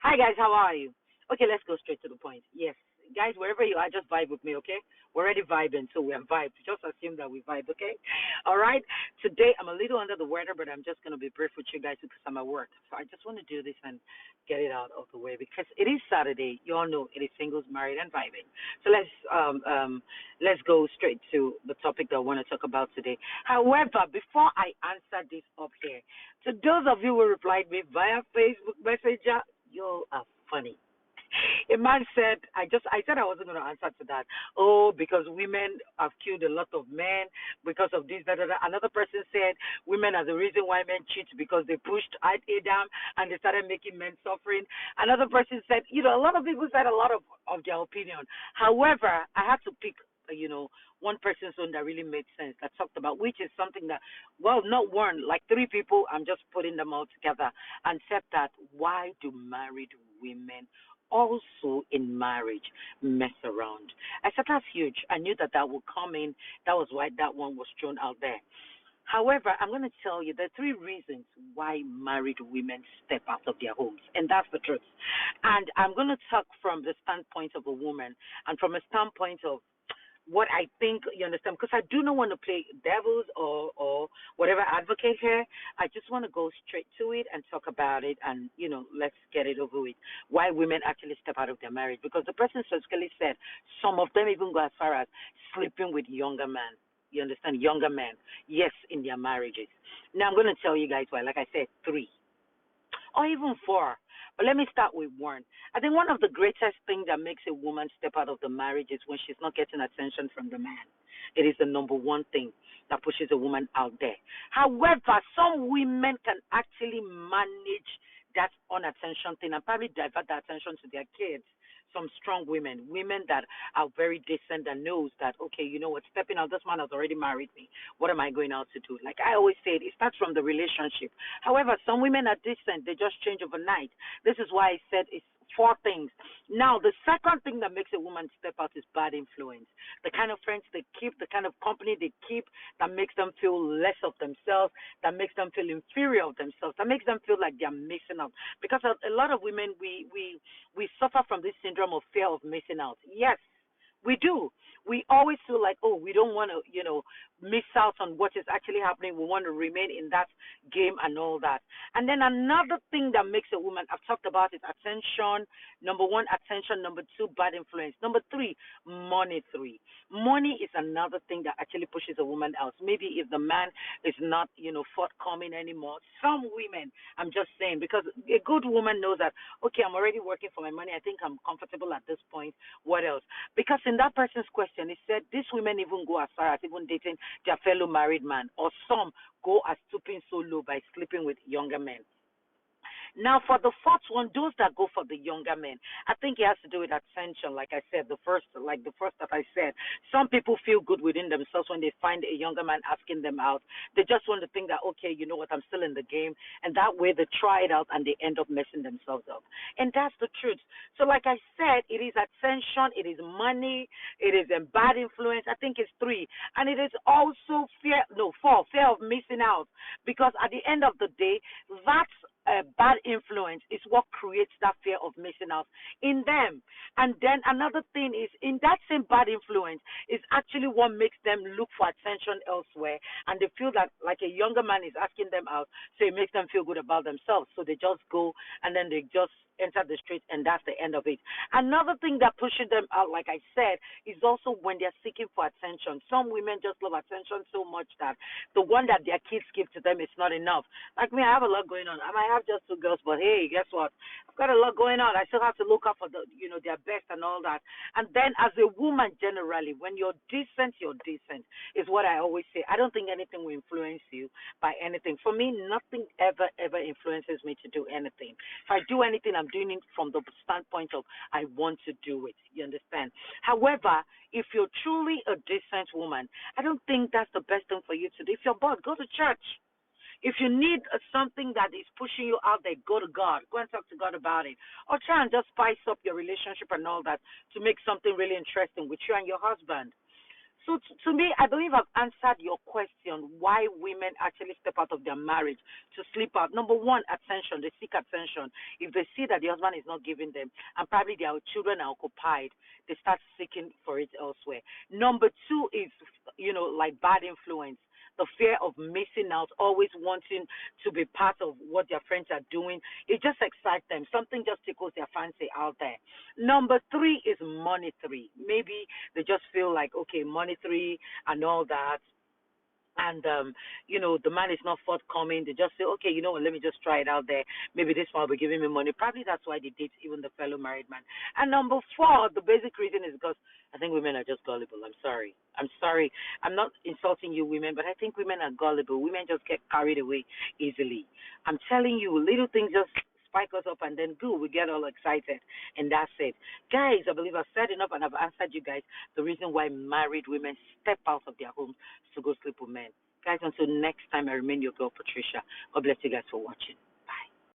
Hi guys, how are you? Okay, let's go straight to the point. Yes, guys, wherever you are, just vibe with me, okay? We're already vibing, so we're vibed. Just assume that we vibe, okay? All right. Today I'm a little under the weather, but I'm just gonna be brief with you guys because I'm at work. So I just want to do this and get it out of the way because it is Saturday. You all know it is singles, married, and vibing. So let's go straight to the topic that I want to talk about today. However, before I answer this up here, to those of you who replied me via Facebook Messenger, you are funny. A man said, I said I wasn't going to answer to that. Oh, because women have killed a lot of men because of this, that, that. Another person said women are the reason why men cheat because they pushed Adam and they started making men suffering. Another person said, a lot of people said a lot of their opinion. However, I had to pick, one person's own that really made sense that talked about, which is something that, well, not one, like three people, I'm just putting them all together and said that why do married women also in marriage mess around? I said that's huge. I knew that that would come in. That was why that one was thrown out there. However, I'm going to tell you there are three reasons why married women step out of their homes, and that's the truth. And I'm going to talk from the standpoint of a woman and from a standpoint of what I think, you understand, because I do not want to play devils or whatever advocate here. I just want to go straight to it and talk about it and, let's get it over with. Why women actually step out of their marriage. Because the person specifically said some of them even go as far as sleeping with younger men. You understand? Younger men. Yes, in their marriages. Now I'm going to tell you guys why. Like I said, three or even four. But let me start with one. I think one of the greatest things that makes a woman step out of the marriage is when she's not getting attention from the man. It is the number one thing that pushes a woman out there. However, some women can actually manage that unattention thing and probably divert the attention to their kids. Some strong women, women that are very decent and knows that, okay, you know what, stepping out, this man has already married me. What am I going out to do? Like I always say, it starts from the relationship. However, some women are decent. They just change overnight. This is why I said it's four things. Now, the second thing that makes a woman step out is bad influence. The kind of friends they keep, the kind of company they keep that makes them feel less of themselves, that makes them feel inferior of themselves, that makes them feel like they're missing out. Because a lot of women, we suffer from this syndrome of fear of missing out. Yes, we do. We always feel like, oh, we don't want to, miss out on what is actually happening. We want to remain in that game and all that. And then another thing that makes a woman, I've talked about it, attention. Number one, attention. Number two, bad influence. Number three, money. Money is another thing that actually pushes a woman out. Maybe if the man is not, forthcoming anymore. Some women, I'm just saying, because a good woman knows that, okay, I'm already working for my money. I think I'm comfortable at this point. What else? Because in that person's question, it said these women even go as far as even dating their fellow married man, or some go as stooping so low by sleeping with younger men. Now, for the fourth one, those that go for the younger men, I think it has to do with attention. Like I said, the first that I said, some people feel good within themselves when they find a younger man asking them out. They just want to think that, okay, you know what, I'm still in the game, and that way they try it out and they end up messing themselves up. And that's the truth. So, like I said, it is attention, it is money, it is a bad influence. I think it's three, and it is also fear of missing out, because at the end of the day, that's bad influence is what creates that fear of missing out in them. And then another thing is, in that same bad influence is actually what makes them look for attention elsewhere, and they feel that like a younger man is asking them out, so it makes them feel good about themselves. So they just go and then they just enter the street, and that's the end of it. Another thing that pushes them out, like I said, is also when they're seeking for attention. Some women just love attention so much that the one that their kids give to them is not enough. Like me, I have a lot going on. I might have just two girls, but hey, guess what? I've got a lot going on. I still have to look out for their best and all that. And then as a woman generally, when you're decent, is what I always say. I don't think anything will influence you by anything. For me, nothing ever influences me to do anything. If I do anything, I'm doing it from the standpoint of I want to do it. You understand? However, if you're truly a decent woman, I don't think that's the best thing for you to do. If you're bored, go to church. If you need something that is pushing you out there, go to God. Go and talk to God about it. Or try and just spice up your relationship and all that to make something really interesting with you and your husband. So to me, I believe I've answered your question why women actually step out of their marriage to sleep out. Number one, attention. They seek attention. If they see that the husband is not giving them and probably their children are occupied, they start seeking for it elsewhere. Number two is, like bad influence, the fear of missing out, always wanting to be part of what their friends are doing. It just excites them. Something just tickles their fancy out there. Number three is monetary. Maybe they just feel like, okay, monetary and all that, and the man is not forthcoming. They just say, okay, let me just try it out there. Maybe this one will be giving me money. Probably that's why they date even the fellow married man. And number four, the basic reason is because I think women are just gullible. I'm sorry. I'm sorry. I'm not insulting you women, but I think women are gullible. Women just get carried away easily. I'm telling you, little things just spike us up, and then good, we get all excited, and that's it. Guys, I believe I've said enough and I've answered you guys the reason why married women step out of their homes to go sleep with men. Guys, until next time, I remain your girl, Patricia. God bless you guys for watching.